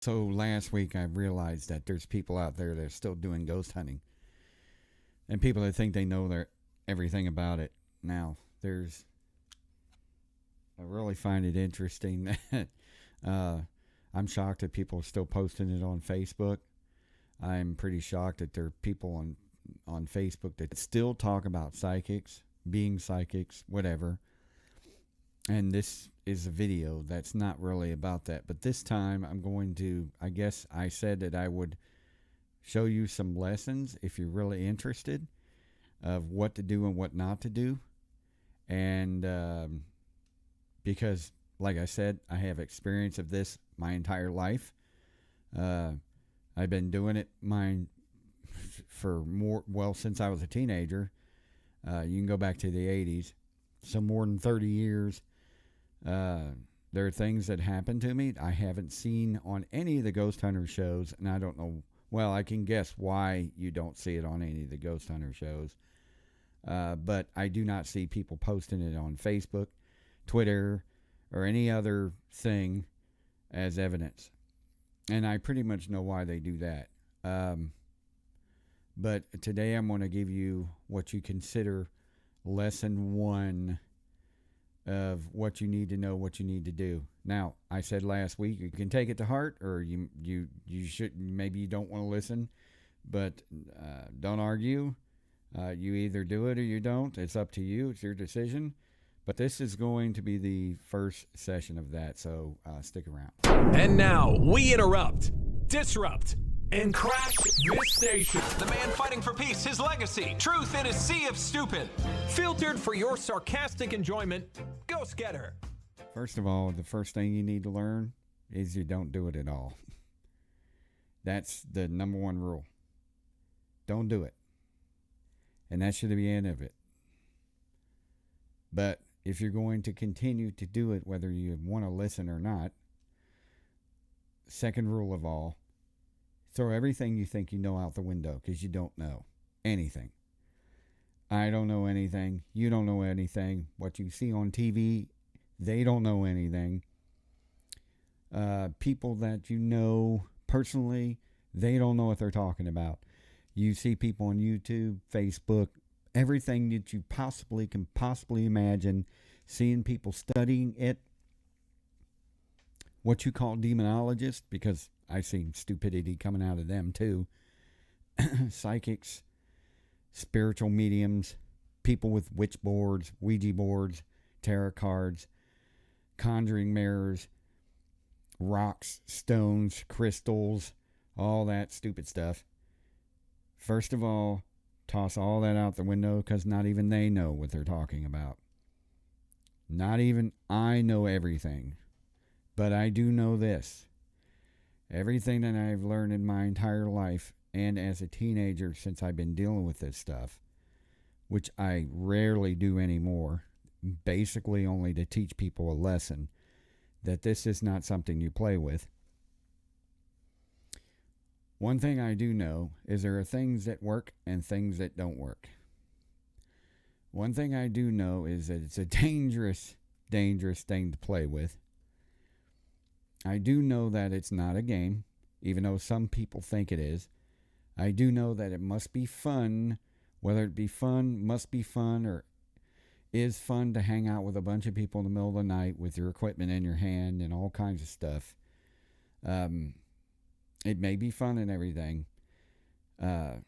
So last week I realized that there's people out there that are still doing ghost hunting, and people that think they know everything about it. Now, I really find it interesting that I'm shocked that people are still posting it on Facebook. I'm pretty shocked that there are people on Facebook that still talk about psychics, being psychics, whatever. And this is a video that's not really about that. But this time I'm going to, I guess I said that I would show you some lessons if you're really interested of what to do and what not to do. And because, like I said, I have experience of this my entire life. I've been doing it for since I was a teenager. You can go back to the 80s, so more than 30 years. There are things that happen to me I haven't seen on any of the Ghost Hunter shows, and I don't know. Well, I can guess why you don't see it on any of the Ghost Hunter shows. But I do not see people posting it on Facebook, Twitter, or any other thing as evidence. And I pretty much know why they do that. But today I'm going to give you what you consider lesson 1 of what you need to know, what you need to do. Now, I said last week you can take it to heart, or you should, maybe you don't want to listen, but don't argue. You either do it or you don't. It's up to you. It's your decision. But this is going to be the first session of that, so stick around. And now we interrupt, disrupt, and crash this station. The man fighting for peace, his legacy, truth in a sea of stupid. Filtered for your sarcastic enjoyment, Ghostgetter. First of all, the first thing you need to learn is you don't do it at all. That's the number 1 rule. Don't do it. And that should be the end of it. But if you're going to continue to do it, whether you want to listen or not, second rule of all, throw everything you think you know out the window, because you don't know anything. I don't know anything. You don't know anything. What you see on TV, they don't know anything. People that you know personally, they don't know what they're talking about. You see people on YouTube, Facebook, everything that you can possibly imagine, seeing people studying it, what you call demonologists, because I see stupidity coming out of them too. Psychics, spiritual mediums, people with witch boards, Ouija boards, tarot cards, conjuring mirrors, rocks, stones, crystals, all that stupid stuff. First of all, toss all that out the window, because not even they know what they're talking about. Not even I know everything. But I do know this. Everything that I've learned in my entire life, and as a teenager since I've been dealing with this stuff, which I rarely do anymore, basically only to teach people a lesson, that this is not something you play with. One thing I do know is there are things that work and things that don't work. One thing I do know is that it's a dangerous, dangerous thing to play with. I do know that it's not a game, even though some people think it is. I do know that it must be fun, whether it be fun, must be fun, or is fun to hang out with a bunch of people in the middle of the night with your equipment in your hand and all kinds of stuff. It may be fun and everything. And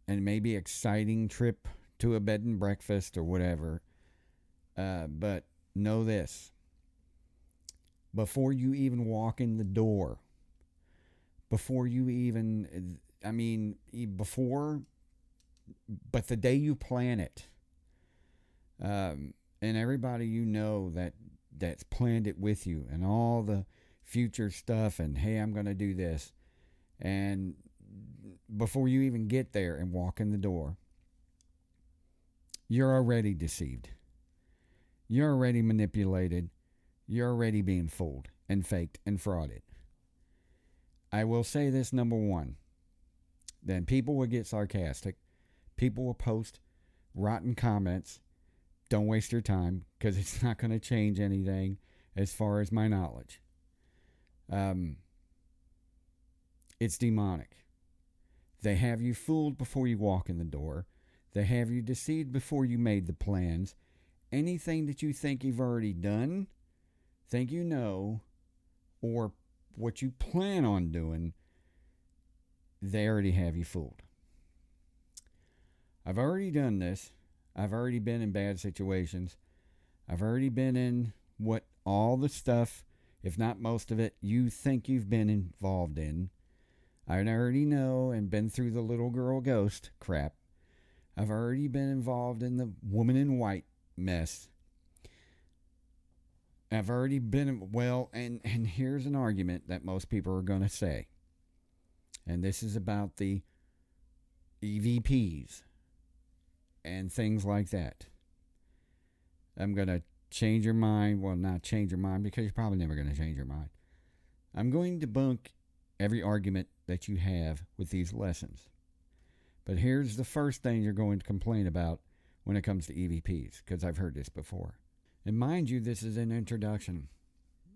it may be an exciting trip to a bed and breakfast or whatever. But know this. Before you even walk in the door, before you even, but the day you plan it, and everybody you know that's planned it with you, and all the future stuff, and hey, I'm going to do this, and before you even get there and walk in the door, you're already deceived. You're already manipulated. You're already being fooled and faked and frauded. I will say this, number 1. Then people will get sarcastic. People will post rotten comments. Don't waste your time, because it's not going to change anything as far as my knowledge. It's demonic. They have you fooled before you walk in the door. They have you deceived before you made the plans. Anything that you think you've already done, think you know, or what you plan on doing, they already have you fooled. I've already done this. I've already been in bad situations. I've already been in what all the stuff, if not most of it, you think you've been involved in. I already know and been through the little girl ghost crap. I've already been involved in the woman in white mess. I've already been, well, and here's an argument that most people are going to say. And this is about the EVPs and things like that. I'm going to change your mind. Well, not change your mind, because you're probably never going to change your mind. I'm going to debunk every argument that you have with these lessons. But here's the first thing you're going to complain about when it comes to EVPs, because I've heard this before. And mind you, this is an introduction.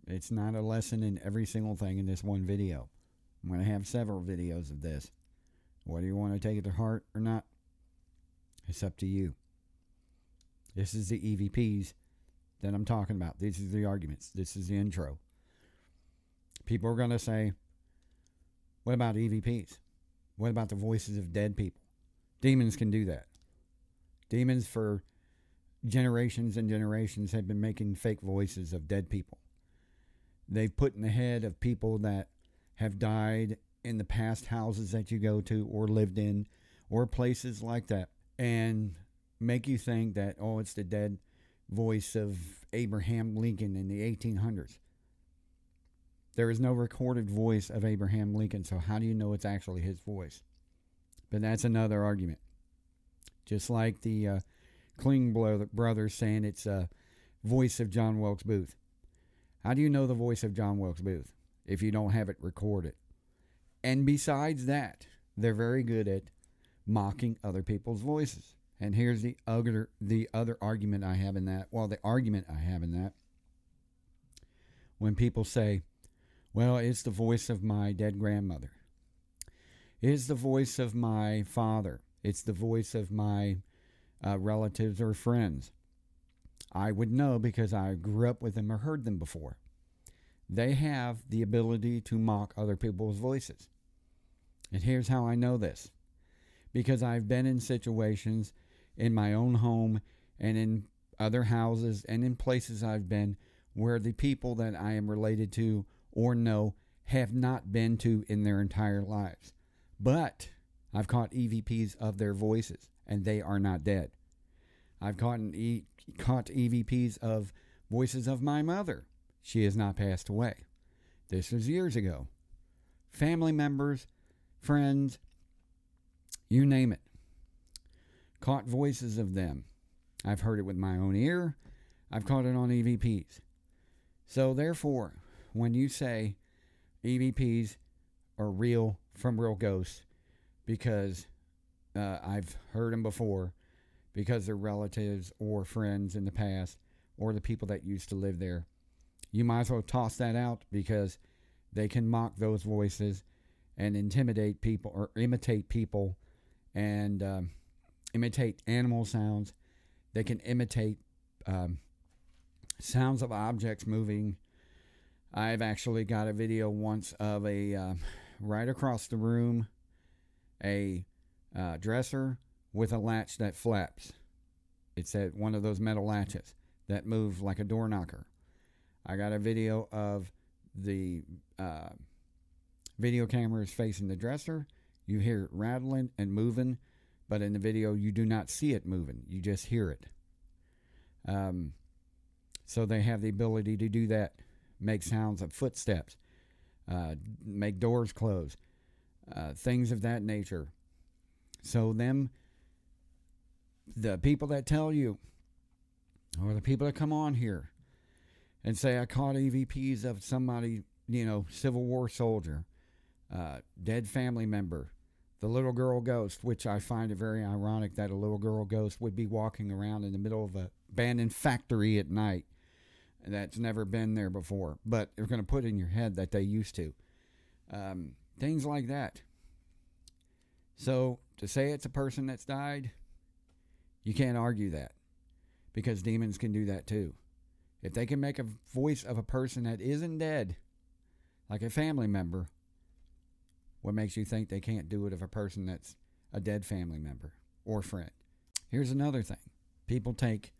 It's not a lesson in every single thing in this one video. I'm going to have several videos of this. Whether you want to take it to heart or not, it's up to you. This is the EVPs that I'm talking about. These are the arguments. This is the intro. People are going to say, what about EVPs? What about the voices of dead people? Demons can do that. Demons for generations and generations have been making fake voices of dead people. They've put in the head of people that have died in the past houses that you go to or lived in or places like that, and make you think that, oh, it's the dead voice of Abraham Lincoln in the 1800s. There is no recorded voice of Abraham Lincoln, so how do you know it's actually his voice? But that's another argument. Just like the Kling brothers saying it's a voice of John Wilkes Booth. How do you know the voice of John Wilkes Booth if you don't have it recorded? And besides that, they're very good at mocking other people's voices. And here's the other argument I have in that. Well, the argument I have in that. When people say, well, it's the voice of my dead grandmother. It's the voice of my father. It's the voice of my relatives or friends. I would know because I grew up with them or heard them before. They have the ability to mock other people's voices. And here's how I know this. Because I've been in situations in my own home and in other houses and in places I've been where the people that I am related to or know have not been to in their entire lives. But I've caught EVPs of their voices, and they are not dead. I've caught EVPs of voices of my mother. She has not passed away. This was years ago. Family members, friends, you name it. Caught voices of them. I've heard it with my own ear. I've caught it on EVPs. So therefore, when you say EVPs are real from real ghosts, because I've heard them before, because they're relatives or friends in the past, or the people that used to live there, you might as well toss that out, because they can mock those voices and intimidate people or imitate people and imitate animal sounds. They can imitate sounds of objects moving. I've actually got a video once of a right across the room, a dresser with a latch that flaps. It's one of those metal latches that move like a door knocker. I got a video of the video camera is facing the dresser. You hear it rattling and moving, but in the video you do not see it moving. You just hear it. So they have the ability to do that. Make sounds of footsteps. Make doors close. Things of that nature. So the people that tell you, or the people that come on here and say, I caught EVPs of somebody, Civil War soldier, dead family member, the little girl ghost, which I find it very ironic that a little girl ghost would be walking around in the middle of an abandoned factory at night that's never been there before. But they're going to put in your head that they used to. Things like that. So to say it's a person that's died, you can't argue that, because demons can do that too. If they can make a voice of a person that isn't dead, like a family member, what makes you think they can't do it of a person that's a dead family member or friend? Here's another thing. People take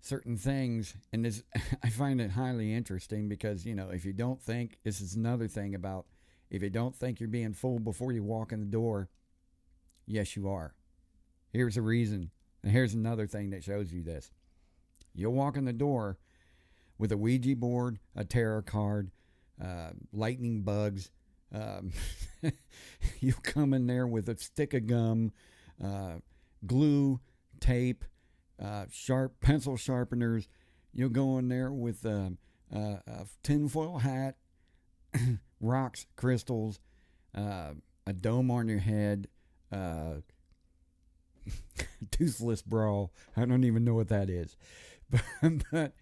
certain things, and this I find it highly interesting, because, if you don't think, this is another thing about, if you don't think you're being fooled before you walk in the door, yes, you are. Here's a reason, and here's another thing that shows you this. You'll walk in the door with a Ouija board, a tarot card, lightning bugs. You'll come in there with a stick of gum, glue, tape, sharp pencil sharpeners. You'll go in there with a tinfoil hat, rocks, crystals, a dome on your head, toothless brawl. I don't even know what that is. But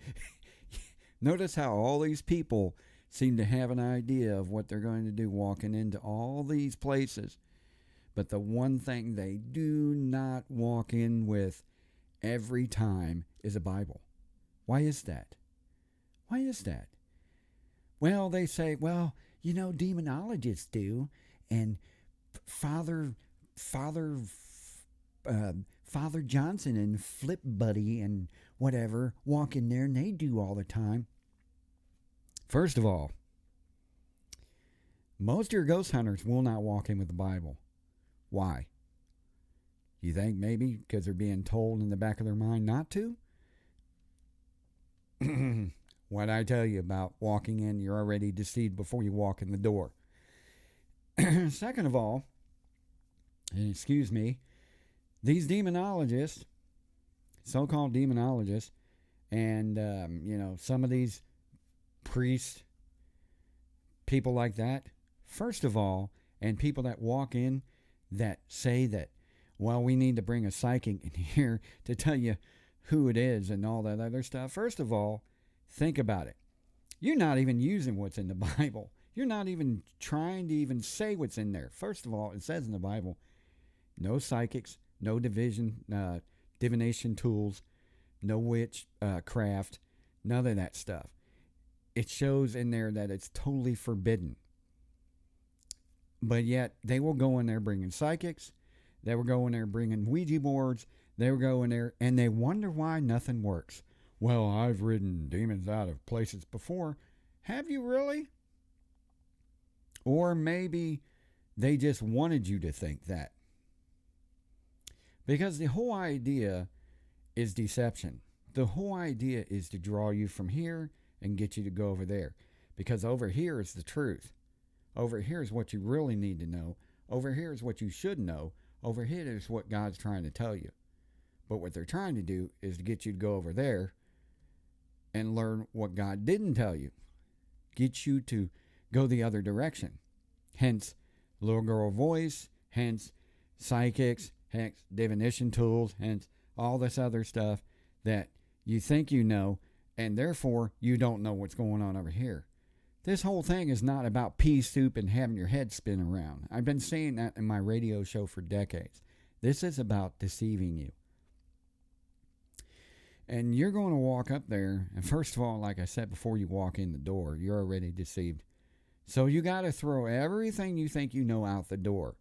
notice how all these people seem to have an idea of what they're going to do walking into all these places. But the one thing they do not walk in with every time is a Bible. Why is that? Why is that? Well, they say, demonologists do, and Father Johnson and Flip Buddy and whatever walk in there, and they do all the time. First of all, most of your ghost hunters will not walk in with the Bible. Why? You think maybe because they're being told in the back of their mind not to? What I tell you about walking in, you're already deceived before you walk in the door. Second of all, excuse me, these demonologists, so-called demonologists, and, some of these priests, people like that, first of all, and people that walk in that say that, well, we need to bring a psychic in here to tell you who it is and all that other stuff. First of all, think about it. You're not even using what's in the Bible. You're not even trying to even say what's in there. First of all, it says in the Bible, no psychics, no divination tools, no witchcraft, none of that stuff. It shows in there that it's totally forbidden. But yet, they will go in there bringing psychics. They will go in there bringing Ouija boards. They will go in there, and they wonder why nothing works. Well, I've ridden demons out of places before. Have you really? Or maybe they just wanted you to think that. Because the whole idea is deception. The whole idea is to draw you from here and get you to go over there. Because over here is the truth. Over here is what you really need to know. Over here is what you should know. Over here is what God's trying to tell you. But what they're trying to do is to get you to go over there and learn what God didn't tell you. Get you to go the other direction. Hence, little girl voice. Hence, psychics. Hence, divination tools. Hence, all this other stuff that you think you know, and therefore you don't know what's going on over here. This whole thing is not about pea soup and having your head spin around. I've been saying that in my radio show for decades. This is about deceiving you. And you're going to walk up there, and first of all, like I said, before you walk in the door, you're already deceived. So you got to throw everything you think you know out the door.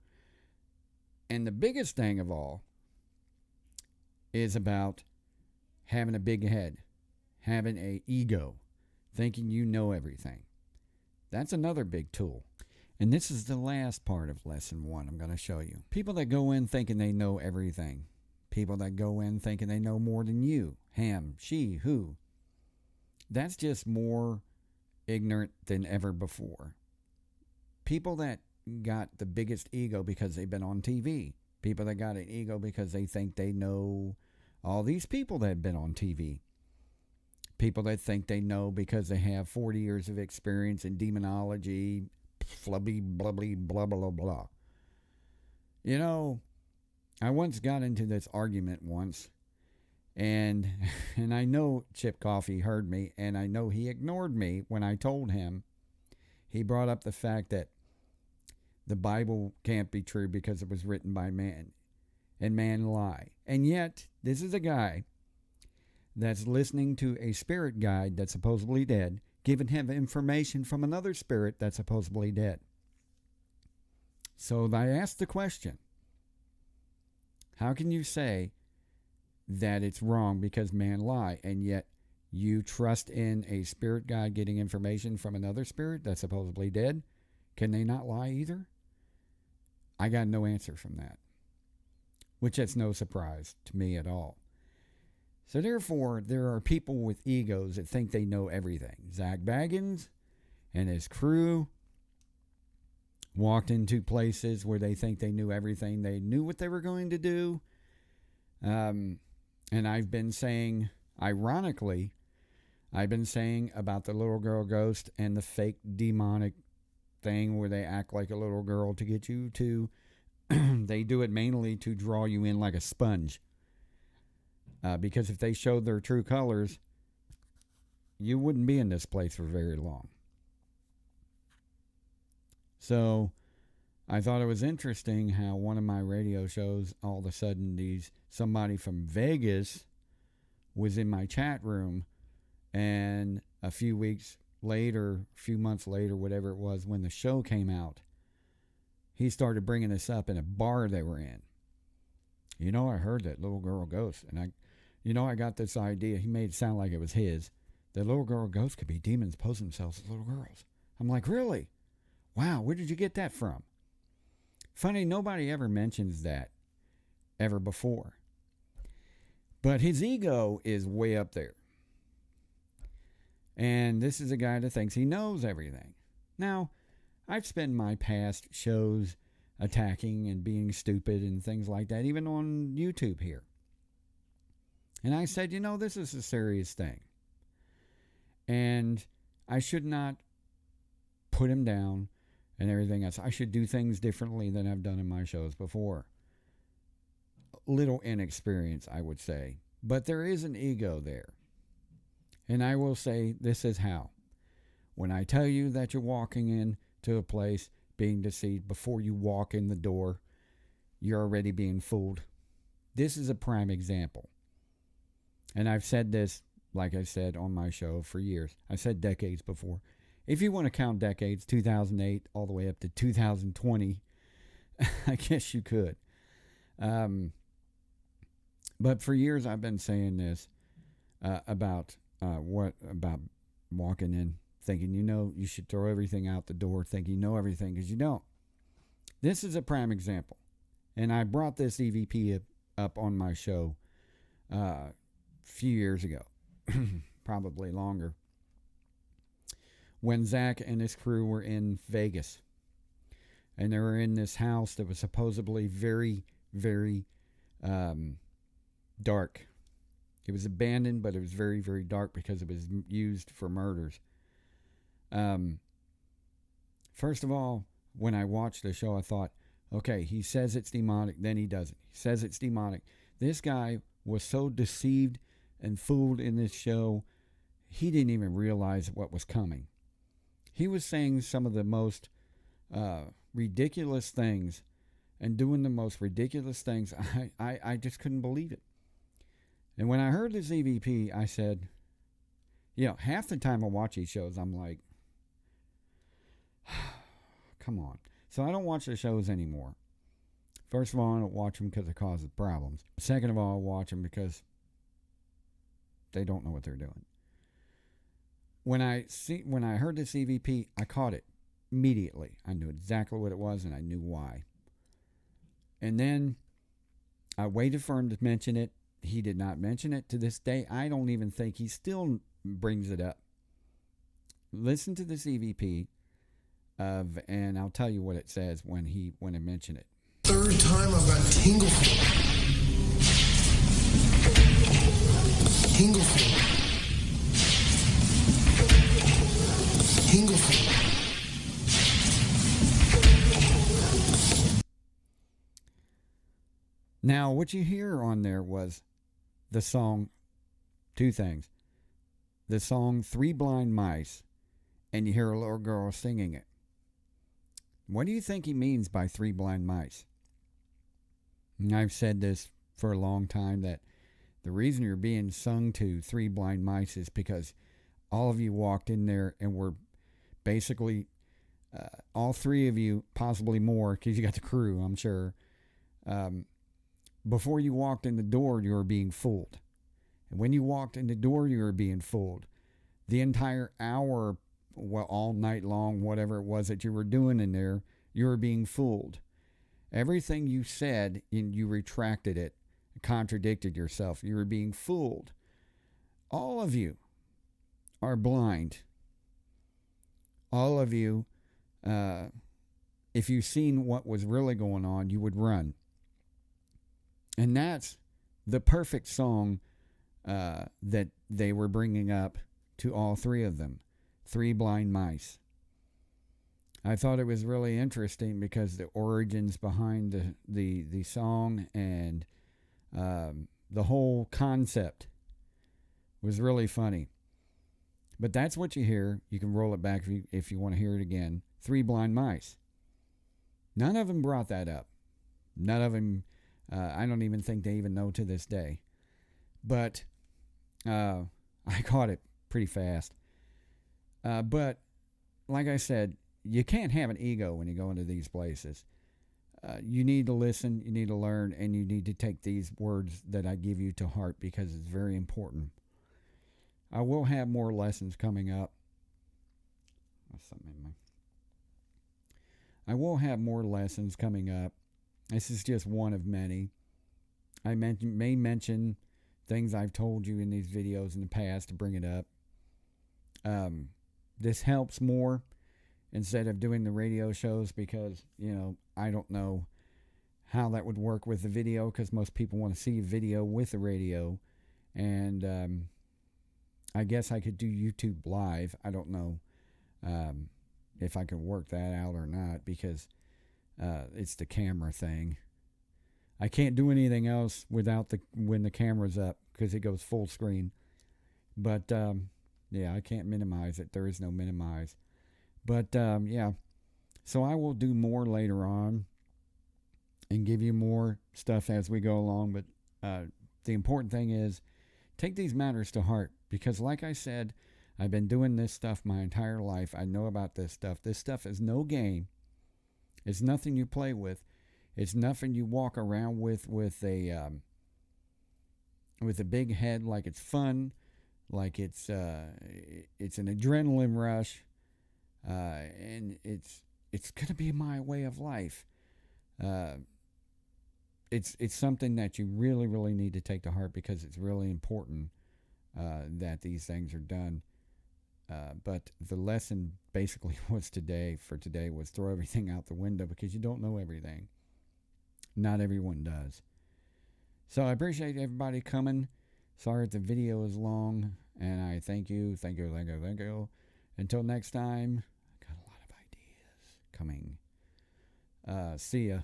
And the biggest thing of all is about having a big head, having an ego, thinking you know everything. That's another big tool. And this is the last part of lesson 1 I'm going to show you. People that go in thinking they know everything. People that go in thinking they know more than you. Him, she, who. That's just more ignorant than ever before. People that got the biggest ego because they've been on TV. People that got an ego because they think they know all these people that have been on TV. People that think they know because they have 40 years of experience in demonology, flubby, blubbly, blah, blah, blah. You know, I once got into this argument once, and I know Chip Coffey heard me, and I know he ignored me when I told him. He brought up the fact that the Bible can't be true because it was written by man, and man lie. And yet, this is a guy that's listening to a spirit guide that's supposedly dead, giving him information from another spirit that's supposedly dead. So I asked the question, how can you say that it's wrong because man lie, and yet you trust in a spirit guide getting information from another spirit that's supposedly dead? Can they not lie either? I got no answer from that, which is no surprise to me at all. So therefore, there are people with egos that think they know everything. Zach Baggins and his crew walked into places where they think they knew everything. They knew what they were going to do. And I've been saying, ironically, I've been saying about the little girl ghost and the fake demonic thing where they act like a little girl to get you to, they do it mainly to draw you in like a sponge. Because if they showed their true colors, you wouldn't be in this place for very long. So I thought it was interesting how one of my radio shows, all of a sudden somebody from Vegas was in my chat room, and a few months later, whatever it was, when the show came out, he started bringing this up in a bar they were in. I heard that little girl ghost, and I got this idea. He made it sound like it was his. The little girl ghost could be demons posing themselves as little girls. I'm like, really? Wow, where did you get that from? Funny, nobody ever mentions that ever before. But his ego is way up there. And this is a guy that thinks he knows everything. Now, I've spent my past shows attacking and being stupid and things like that, even on YouTube here. And I said, this is a serious thing. And I should not put him down and everything else. I should do things differently than I've done in my shows before. Little inexperience, I would say. But there is an ego there. And I will say, this is how. When I tell you that you're walking into a place being deceived, before you walk in the door, you're already being fooled. This is a prime example. And I've said this, like I said, on my show for years. I said decades before. If you want to count decades, 2008 all the way up to 2020, I guess you could. But for years I've been saying this about walking in thinking you should throw everything out the door, thinking you know everything, because you don't. This is a prime example. And I brought this EVP up on my show a few years ago, probably longer, when Zach and his crew were in Vegas. And they were in this house that was supposedly very, very dark. It was abandoned, but it was very, very dark because it was used for murders. First of all, when I watched the show, I thought, okay, he says it's demonic, then he doesn't. He says it's demonic. This guy was so deceived and fooled in this show, he didn't even realize what was coming. He was saying some of the most ridiculous things and doing the most ridiculous things. I just couldn't believe it. And when I heard this EVP, I said, half the time I watch these shows, I'm like, come on. So I don't watch the shows anymore. First of all, I don't watch them because it causes problems. Second of all, I watch them because they don't know what they're doing. When I heard this EVP, I caught it immediately. I knew exactly what it was, and I knew why. And then I waited for him to mention it. He did not mention it. To this day, I don't even think he still brings it up. Listen to this EVP and I'll tell you what it says when I mention it. Third time I've got tingle. Tingle. Tingle. Now, what you hear on there was the song, two things. The song Three Blind Mice, and you hear a little girl singing it. What do you think he means by three blind mice? And I've said this for a long time, that the reason you're being sung to three blind mice is because all of you walked in there and were basically, all three of you, possibly more, because you got the crew, I'm sure. Before you walked in the door, you were being fooled. And when you walked in the door, you were being fooled. The entire hour, well, all night long, whatever it was that you were doing in there, you were being fooled. Everything you said, you retracted it, contradicted yourself. You were being fooled. All of you are blind. All of you, if you've seen what was really going on, you would run. And that's the perfect song that they were bringing up to all three of them. Three blind mice. I thought it was really interesting because the origins behind the song and the whole concept was really funny. But that's what you hear. You can roll it back if you want to hear it again. Three blind mice. None of them brought that up. None of them, I don't even think they even know to this day. But I caught it pretty fast. But like I said, you can't have an ego when you go into these places. You need to listen, you need to learn, and you need to take these words that I give you to heart because it's very important. I will have more lessons coming up. I will have more lessons coming up. This is just one of many. I may mention things I've told you in these videos in the past to bring it up. This helps more instead of doing the radio shows because, I don't know how that would work with the video because most people want to see a video with the radio. And I guess I could do YouTube live. I don't know if I could work that out or not because it's the camera thing. I can't do anything else without when the camera's up because it goes full screen. But yeah, I can't minimize it. There is no minimize. But yeah, so I will do more later on and give you more stuff as we go along. But the important thing is take these matters to heart because like I said, I've been doing this stuff my entire life. I know about this stuff. This stuff is no game. It's nothing you play with. It's nothing you walk around with a big head like it's fun, like it's an adrenaline rush, and it's gonna be my way of life. It's something that you really, really need to take to heart because it's really important that these things are done. But the lesson basically was today was throw everything out the window because you don't know everything. Not everyone does. So I appreciate everybody coming. Sorry if the video is long, and I thank you. Until next time, I got a lot of ideas coming. See ya.